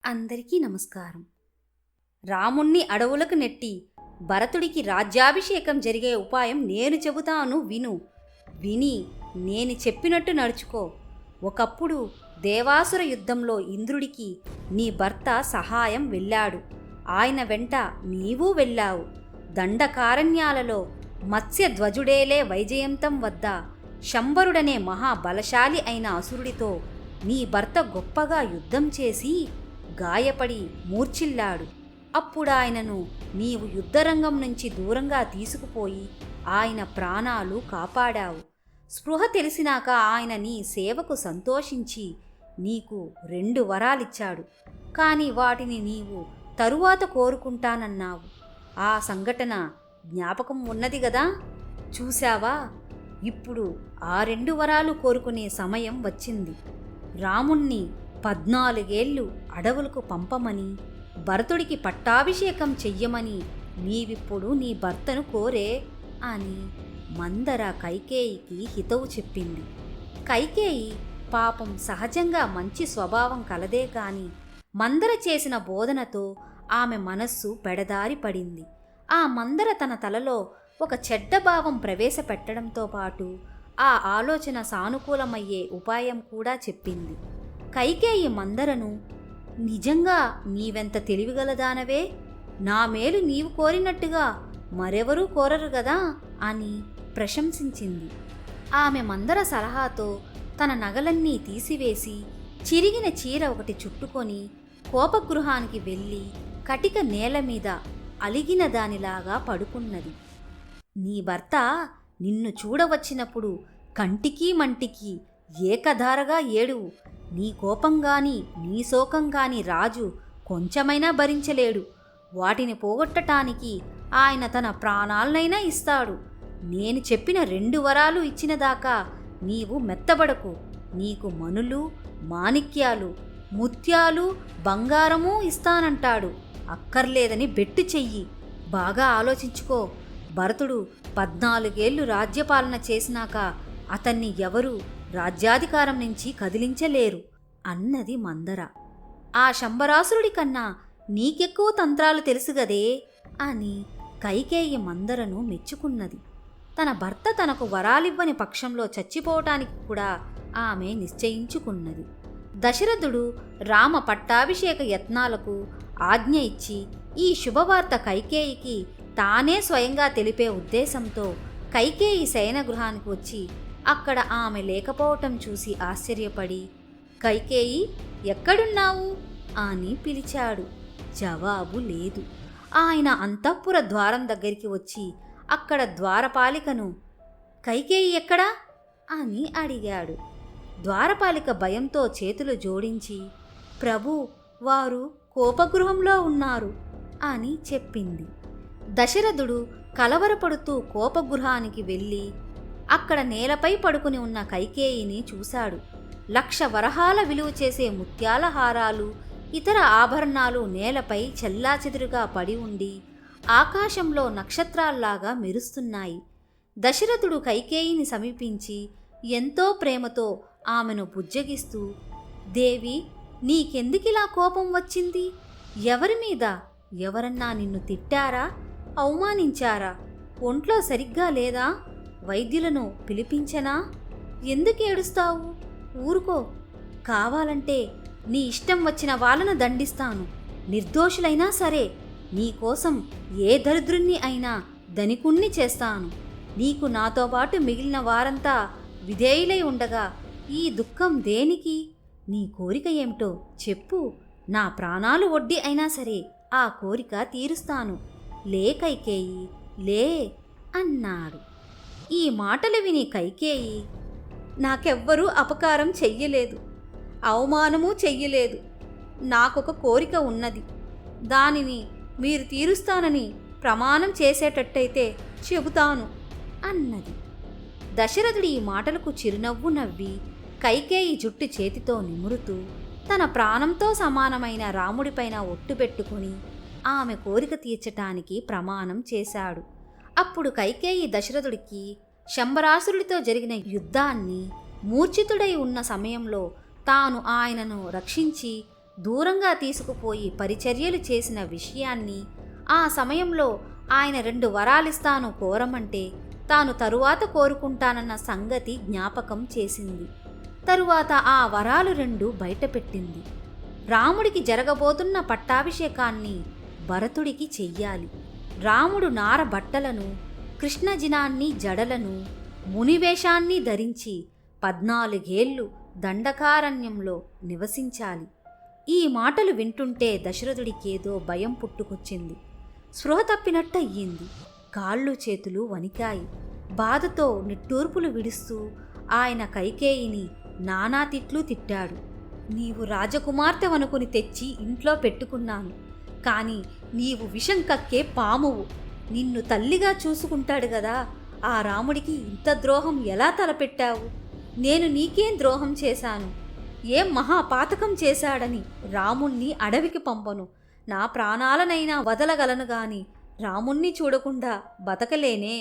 అందరికీ నమస్కారం. రాముణ్ణి అడవులకు నెట్టి భరతుడికి రాజ్యాభిషేకం జరిగే ఉపాయం నేను చెబుతాను విను. విని నేను చెప్పినట్టు నడుచుకో. ఒకప్పుడు దేవాసుర యుద్ధంలో ఇంద్రుడికి నీ భర్త సహాయం వెళ్ళాడు. ఆయన వెంట నీవు వెళ్ళావు. దండకారణ్యాలలో మత్స్యధ్వజుడేలే వైజయంతం వద్ద శంబరుడనే మహాబలశాలి అయిన అసురుడితో నీ భర్త గొప్పగా యుద్ధం చేసి గాయపడి మూర్ఛిల్లాడు. అప్పుడాయనను నీవు యుద్ధరంగం నుంచి దూరంగా తీసుకుపోయి ఆయన ప్రాణాలు కాపాడావు. స్పృహ తెలిసినాక ఆయన నీ సేవకు సంతోషించి నీకు 2 వరాలిచ్చాడు. కాని వాటిని నీవు తరువాత కోరుకుంటానన్నావు. ఆ సంఘటన జ్ఞాపకం ఉన్నది గదా? చూశావా? ఇప్పుడు ఆ 2 వరాలు కోరుకునే సమయం వచ్చింది. రాముణ్ణి 14 ఏళ్ళు అడవులకు పంపమని, భరతుడికి పట్టాభిషేకం చెయ్యమని నీవిప్పుడు నీ భర్తను కోరే అని మందర కైకేయికి హితవు చెప్పింది. కైకేయి పాపం సహజంగా మంచి స్వభావం కలదే కాని మందర చేసిన బోధనతో ఆమె మనస్సు పెడదారి పడింది. ఆ మందర తన తలలో ఒక చెడ్డ భావం ప్రవేశపెట్టడంతో పాటు ఆ ఆలోచన సానుకూలమయ్యే ఉపాయం కూడా చెప్పింది. కైకేయి మందరను, నిజంగా నీవెంత తెలివిగలదానవే, నా మేలు నీవు కోరినట్టుగా మరెవరూ కోరరు గదా అని ప్రశంసించింది. ఆమె మందర సలహాతో తన నగలన్నీ తీసివేసి చిరిగిన చీర ఒకటి చుట్టుకొని కోపగృహానికి వెళ్ళి కటిక నేల మీద అలిగిన దానిలాగా పడుకున్నది. నీ భర్త నిన్ను చూడవచ్చినప్పుడు కంటికి మంటికి ఏకధారగా ఏడువు. నీ కోపంగాని నీ శోకంగాని రాజు కొంచెమైనా భరించలేడు. వాటిని పోగొట్టటానికి ఆయన తన ప్రాణాలనైనా ఇస్తాడు. నేను చెప్పిన 2 వరాలు ఇచ్చినదాకా నీవు మెత్తబడకు. నీకు మనులు, మాణిక్యాలు, ముత్యాలు, బంగారమూ ఇస్తానంటాడు. అక్కర్లేదని బెట్టు చెయ్యి. బాగా ఆలోచించుకో. భరతుడు 14 ఏళ్ళు రాజ్యపాలన చేసినాక అతన్ని ఎవరూ రాజ్యాధికారం నుంచి కదిలించలేరు అన్నది మందర. ఆ శంబరాసురుడి కన్నా నీకెక్కువ తంత్రాలు తెలుసుగదే అని కైకేయి మందరను మెచ్చుకున్నది. తన భర్త తనకు వరాలివ్వని పక్షంలో చచ్చిపోవటానికి కూడా ఆమె నిశ్చయించుకున్నది. దశరథుడు రామ పట్టాభిషేక యత్నాలకు ఆజ్ఞ ఇచ్చి ఈ శుభవార్త కైకేయికి తానే స్వయంగా తెలిపే ఉద్దేశంతో కైకేయి శయనగృహానికి వచ్చి అక్కడ ఆమె లేకపోవటం చూసి ఆశ్చర్యపడి, కైకేయి ఎక్కడున్నావు అని పిలిచాడు. జవాబు లేదు. ఆయన అంతఃపుర ద్వారం దగ్గరికి వచ్చి అక్కడ ద్వారపాలికను, కైకేయి ఎక్కడా అని అడిగాడు. ద్వారపాలిక భయంతో చేతులు జోడించి, ప్రభు, వారు కోపగృహంలో ఉన్నారు అని చెప్పింది. దశరథుడు కలవరపడుతూ కోపగృహానికి వెళ్ళి అక్కడ నేలపై పడుకుని ఉన్న కైకేయిని చూశాడు. 1,00,000 వరహాల విలువ చేసే ముత్యాల హారాలు, ఇతర ఆభరణాలు నేలపై చెల్లాచెదురుగా పడి ఉండి ఆకాశంలో నక్షత్రాల్లాగా మెరుస్తున్నాయి. దశరథుడు కైకేయిని సమీపించి ఎంతో ప్రేమతో ఆమెను బుజ్జగిస్తూ, దేవి, నీకెందుకిలా కోపం వచ్చింది? ఎవరి మీద? ఎవరన్నా నిన్ను తిట్టారా, అవమానించారా? ఒంట్లో సరిగ్గా లేదా? వైద్యులను పిలిపించనా? ఎందుకు ఏడుస్తావు? ఊరుకో. కావాలంటే నీ ఇష్టం వచ్చిన వాళ్ళను దండిస్తాను. నిర్దోషులైనా సరే నీకోసం ఏ దరిద్రుణ్ణి అయినా ధనికుణ్ణి చేస్తాను. నీకు నాతో పాటు మిగిలిన వారంతా విధేయులై ఉండగా ఈ దుఃఖం దేనికి? నీ కోరిక ఏమిటో చెప్పు. నా ప్రాణాలు ఒడ్డి అయినా సరే ఆ కోరిక తీరుస్తాను. లే కైకేయి, లే అన్నాడు. ఈ మాటలు విని కైకేయి, నాకెవ్వరూ అపకారం చెయ్యలేదు, అవమానమూ చెయ్యలేదు. నాకొక కోరిక ఉన్నది. దానిని మీరు తీరుస్తానని ప్రమాణం చేసేటట్టయితే చెబుతాను అన్నది. దశరథుడి ఈ మాటలకు చిరునవ్వు నవ్వి కైకేయి జుట్టు చేతితో నిమురుతూ తన ప్రాణంతో సమానమైన రాముడిపైన ఒట్టు పెట్టుకుని ఆమె కోరిక తీర్చటానికి ప్రమాణం చేశాడు. అప్పుడు కైకేయి దశరథుడికి శంబరాసురుడితో జరిగిన యుద్ధాన్ని, మూర్ఛితుడై ఉన్న సమయంలో తాను ఆయనను రక్షించి దూరంగా తీసుకుపోయి పరిచర్యలు చేసిన విషయాన్ని, ఆ సమయంలో ఆయన 2 వరాలిస్తాను కోరమంటే తాను తరువాత కోరుకుంటానన్న సంగతి జ్ఞాపకం చేసింది. తరువాత ఆ వరాలు 2 బయటపెట్టింది. రాముడికి జరగబోతున్న పట్టాభిషేకాన్ని భరతుడికి చెయ్యాలి. రాముడు నార బట్టలను, కృష్ణజినాన్ని జడలను, మునివేషాన్ని ధరించి 14 ఏళ్ళు దండకారణ్యంలో నివసించాలి. ఈ మాటలు వింటుంటే దశరథుడికేదో భయం పుట్టుకొచ్చింది. స్పృహ తప్పినట్టయ్యింది. కాళ్ళు చేతులు వణికాయి. బాధతో నిట్టూర్పులు విడుస్తూ ఆయన కైకేయిని నానా తిట్లు తిట్టాడు. నీవు రాజకుమార్తెవనుకుని తెచ్చి ఇంట్లో పెట్టుకున్నాను, కానీ నీవు విషం కక్కే పామువు. నిన్ను తల్లిగా చూసుకుంటాడు గదా, ఆ రాముడికి ఇంత ద్రోహం ఎలా తలపెట్టావు? నేను నీకేం ద్రోహం చేశాను? ఏం మహాపాతకం చేశాడని రాముణ్ణి అడవికి పంపను? నా ప్రాణాలనైనా వదలగలను గాని రాముణ్ణి చూడకుండా బతకలేనే.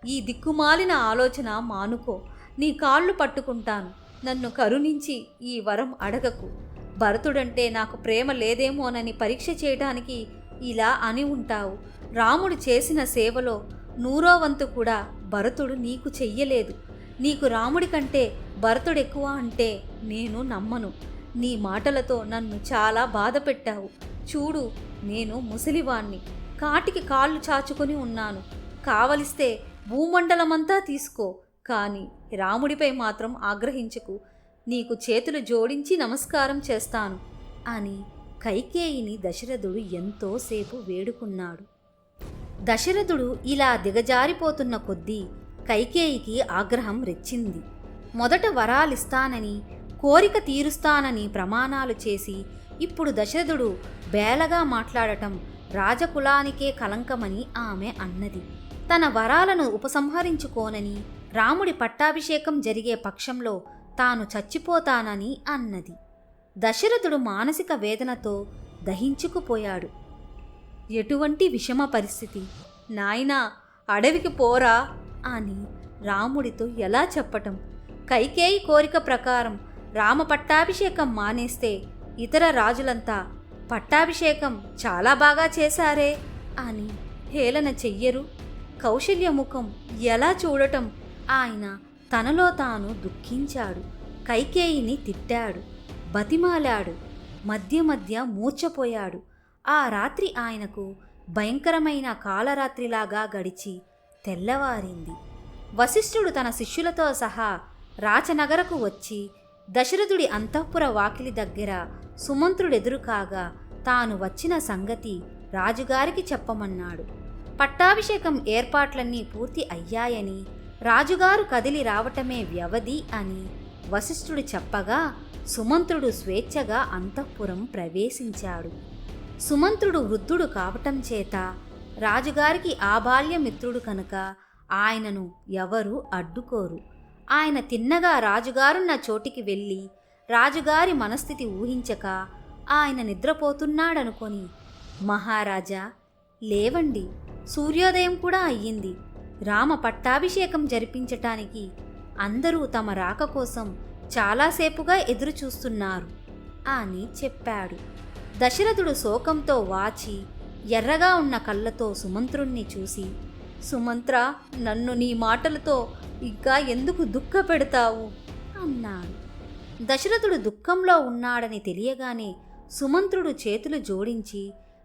ఈ దిక్కుమాలిన ఆలోచన మానుకో. నీ కాళ్ళు పట్టుకుంటాను. నన్ను కరుణించి ఈ వరం అడగకు. భరతుడంటే నాకు ప్రేమ లేదేమోనని పరీక్ష చేయడానికి ఇలా అని ఉంటావు. రాముడు చేసిన సేవలో 100వ వంతు కూడా భరతుడు నీకు చెయ్యలేదు. నీకు రాముడి కంటే భరతుడెక్కువ అంటే నేను నమ్మను. నీ మాటలతో నన్ను చాలా బాధ పెట్టావు. చూడు, నేను ముసలివాణ్ణి, కాటికి కాళ్ళు చాచుకొని ఉన్నాను. కావలిస్తే భూమండలమంతా తీసుకో, కానీ రాముడిపై మాత్రం ఆగ్రహించకు. నీకు చేతులు జోడించి నమస్కారం చేస్తాను అని కైకేయిని దశరథుడు ఎంతోసేపు వేడుకున్నాడు. దశరథుడు ఇలా దిగజారిపోతున్న కొద్దీ కైకేయికి ఆగ్రహం రెచ్చింది. మొదట వరాలిస్తానని, కోరిక తీరుస్తానని ప్రమాణాలు చేసి ఇప్పుడు దశరథుడు బేలగా మాట్లాడటం రాజకులానికే కలంకమని ఆమె అన్నది. తన వరాలను ఉపసంహరించుకోనని, రాముడి పట్టాభిషేకం జరిగే పక్షంలో తాను చచ్చిపోతానని అన్నది. దశరథుడు మానసిక వేదనతో దహించుకుపోయాడు. ఎటువంటి విషమ పరిస్థితి! నాయనా, అడవికి పోరా అని రాముడితో ఎలా చెప్పటం? కైకేయి కోరిక ప్రకారం రామ పట్టాభిషేకం మానేస్తే ఇతర రాజులంతా పట్టాభిషేకం చాలా బాగా చేశారే అని హేళన చెయ్యరు? కౌశల్య ముఖం ఎలా చూడటం? ఆయన తనలో తాను దుఃఖించాడు. కైకేయిని తిట్టాడు, బతిమాలాడు, మధ్య మధ్య మూర్ఛపోయాడు. ఆ రాత్రి ఆయనకు భయంకరమైన కాలరాత్రిలాగా గడిచి తెల్లవారింది. వశిష్ఠుడు తన శిష్యులతో సహా రాచనగరకు వచ్చి దశరథుడి అంతఃపుర వాకిలి దగ్గర సుమంత్రుడెదురు కాగా తాను వచ్చిన సంగతి రాజుగారికి చెప్పమన్నాడు. పట్టాభిషేకం ఏర్పాట్లన్నీ పూర్తి అయ్యాయని, రాజుగారు కదిలి రావటమే వ్యవధి అని వశిష్ఠుడు చెప్పగా సుమంత్రుడు స్వేచ్ఛగా అంతఃపురం ప్రవేశించాడు. సుమంత్రుడు వృద్ధుడు కావటం చేత రాజుగారికి ఆబాల్యమిత్రుడు కనుక ఆయనను ఎవరూ అడ్డుకోరు. ఆయన తిన్నగా రాజుగారున్న చోటికి వెళ్ళి రాజుగారి మనస్థితి ఊహించక ఆయన నిద్రపోతున్నాడనుకొని, మహారాజా లేవండి, సూర్యోదయం కూడా అయ్యింది. రామ పట్టాభిషేకం జరిపించటానికి అందరూ తమ రాక కోసం చాలాసేపుగా ఎదురుచూస్తున్నారు అని చెప్పాడు. దశరథుడు శోకంతో వాచి ఎర్రగా ఉన్న కళ్ళతో సుమంత్రుణ్ణి చూసి, సుమంత్ర, నన్ను నీ మాటలతో ఇంకా ఎందుకు దుఃఖపెడతావు అన్నాడు. దశరథుడు దుఃఖంలో ఉన్నాడని తెలియగానే సుమంత్రుడు చేతులు జోడించి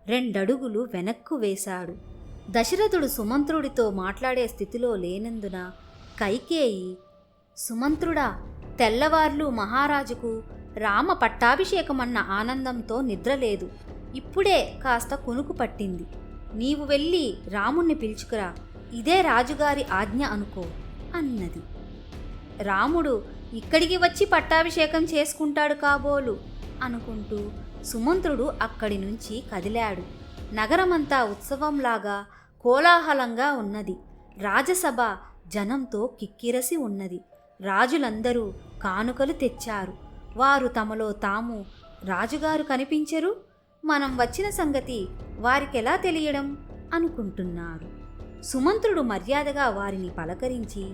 2 అడుగులు వెనక్కు వేశాడు. దశరథుడు సుమంత్రుడితో మాట్లాడే స్థితిలో లేనందున కైకేయి, సుమంత్రుడా, తెల్లవార్లు మహారాజుకు రామ పట్టాభిషేకమన్న ఆనందంతో నిద్రలేదు. ఇప్పుడే కాస్త కునుకు పట్టింది. నీవు వెళ్ళి రాముణ్ణి పిలుచుకురా, ఇదే రాజుగారి ఆజ్ఞ అనుకో అన్నది. రాముడు ఇక్కడికి వచ్చి పట్టాభిషేకం చేసుకుంటాడు కాబోలు అనుకుంటూ సుమంత్రుడు అక్కడి నుంచి కదిలాడు. నగరమంతా ఉత్సవంలాగా కోలాహలంగా ఉన్నది. రాజసభ జనంతో కిక్కిరసి ఉన్నది. రాజులందరూ కానుకలు తెచ్చారు. వారు తమలో తాము, రాజుగారు కనిపించరు, మనం వచ్చిన సంగతి వారికెలా తెలియడం అనుకుంటున్నారు. సుమంత్రుడు మర్యాదగా వారిని పలకరించి,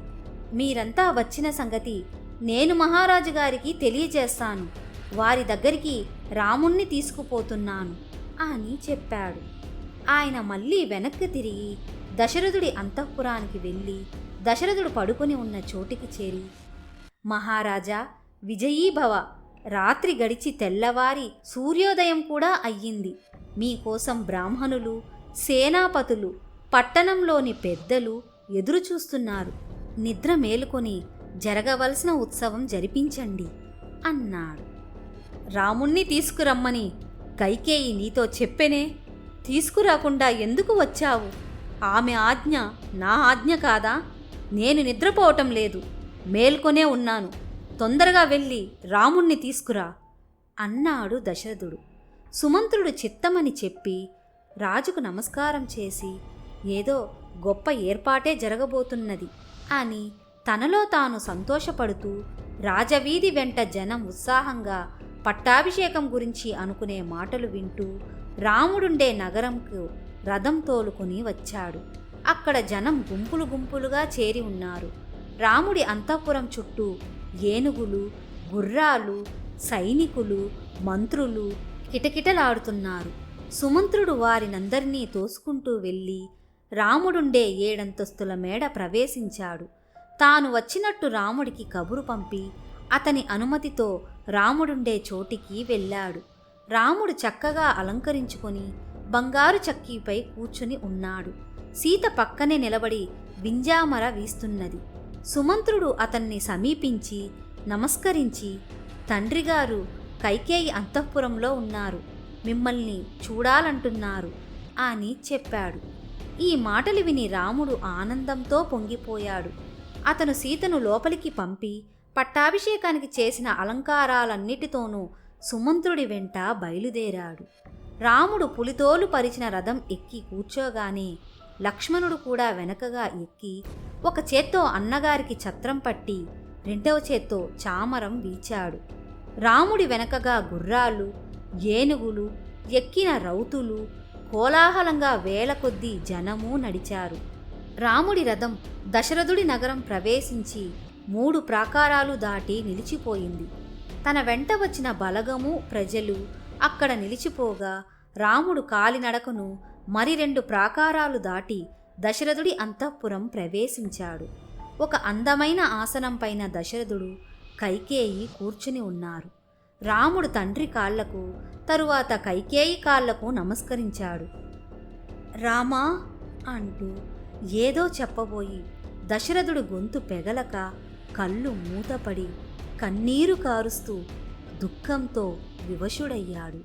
మీరంతా వచ్చిన సంగతి నేను మహారాజు గారికి తెలియజేస్తాను. వారి దగ్గరికి రాముణ్ణి తీసుకుపోతున్నాను అని చెప్పాడు. ఆయన మళ్ళీ వెనక్కి తిరిగి దశరథుడి అంతఃపురానికి వెళ్ళి దశరథుడు పడుకొని ఉన్న చోటికి చేరి, మహారాజా విజయీభవ, రాత్రి గడిచి తెల్లవారి సూర్యోదయం కూడా అయ్యింది. మీకోసం బ్రాహ్మణులు, సేనాపతులు, పట్టణంలోని పెద్దలు ఎదురుచూస్తున్నారు. నిద్ర మేలుకొని జరగవలసిన ఉత్సవం జరిపించండి అన్నాడు. రాముణ్ణి తీసుకురమ్మని కైకేయి నీతో చెప్పెనే, తీసుకురాకుండా ఎందుకు వచ్చావు? ఆమె ఆజ్ఞ నా ఆజ్ఞ కాదా? నేను నిద్రపోవటం లేదు, మేల్కొనే ఉన్నాను. తొందరగా వెళ్ళి రాముణ్ణి తీసుకురా అన్నాడు దశరథుడు. సుమంత్రుడు చిత్తమని చెప్పి రాజుకు నమస్కారం చేసి, ఏదో గొప్ప ఏర్పాటే జరగబోతున్నది అని తనలో తాను సంతోషపడుతూ రాజవీధి వెంట జనం ఉత్సాహంగా పట్టాభిషేకం గురించి అనుకునే మాటలు వింటూ రాముడుండే నగరంకు రథం తోలుకుని వచ్చాడు. అక్కడ జనం గుంపులు గుంపులుగా చేరి ఉన్నారు. రాముడి అంతఃపురం చుట్టూ ఏనుగులు, గుర్రాలు, సైనికులు, మంత్రులు కిటకిటలాడుతున్నారు. సుమంత్రుడు వారినందరినీ తోసుకుంటూ వెళ్ళి రాముడుండే 7 అంతస్తుల మేడ ప్రవేశించాడు. తాను వచ్చినట్టు రాముడికి కబురు పంపి అతని అనుమతితో రాముడుండే చోటికి వెళ్ళాడు. రాముడు చక్కగా అలంకరించుకొని బంగారు చక్కీపై కూర్చుని ఉన్నాడు. సీత పక్కనే నిలబడి వింజామర వీస్తున్నది. సుమంత్రుడు అతన్ని సమీపించి నమస్కరించి, తండ్రిగారు కైకేయి అంతఃపురంలో ఉన్నారు, మిమ్మల్ని చూడాలంటున్నారు అని చెప్పాడు. ఈ మాటలు విని రాముడు ఆనందంతో పొంగిపోయాడు. అతను సీతను లోపలికి పంపి పట్టాభిషేకానికి చేసిన అలంకారాలన్నిటితోనూ సుమంత్రుడి వెంట బయలుదేరాడు. రాముడు పులితోలు పరిచిన రథం ఎక్కి కూర్చోగానే లక్ష్మణుడు కూడా వెనకగా ఎక్కి ఒక చేత్తో అన్నగారికి ఛత్రం పట్టి రెండవ చేత్తో చామరం వీచాడు. రాముడి వెనకగా గుర్రాలు, ఏనుగులు, ఎక్కిన రౌతులు, కోలాహలంగా వేల కొద్దీ జనము నడిచారు. రాముడి రథం దశరథుడి నగరం ప్రవేశించి 3 ప్రాకారాలు దాటి నిలిచిపోయింది. తన వెంట వచ్చిన బలగము, ప్రజలు అక్కడ నిలిచిపోగా రాముడు కాలినడకను మరి 2 ప్రాకారాలు దాటి దశరథుడి అంతఃపురం ప్రవేశించాడు. ఒక అందమైన ఆసనం పైన దశరథుడు, కైకేయి కూర్చుని ఉన్నారు. రాముడు తండ్రి కాళ్లకు, తరువాత కైకేయి కాళ్లకు నమస్కరించాడు. రామా అంటూ ఏదో చెప్పబోయి దశరథుడు గొంతు పెగలక కళ్ళు మూతపడి కన్నీరు కారుస్తూ దుఃఖంతో వివశుడయ్యాడు.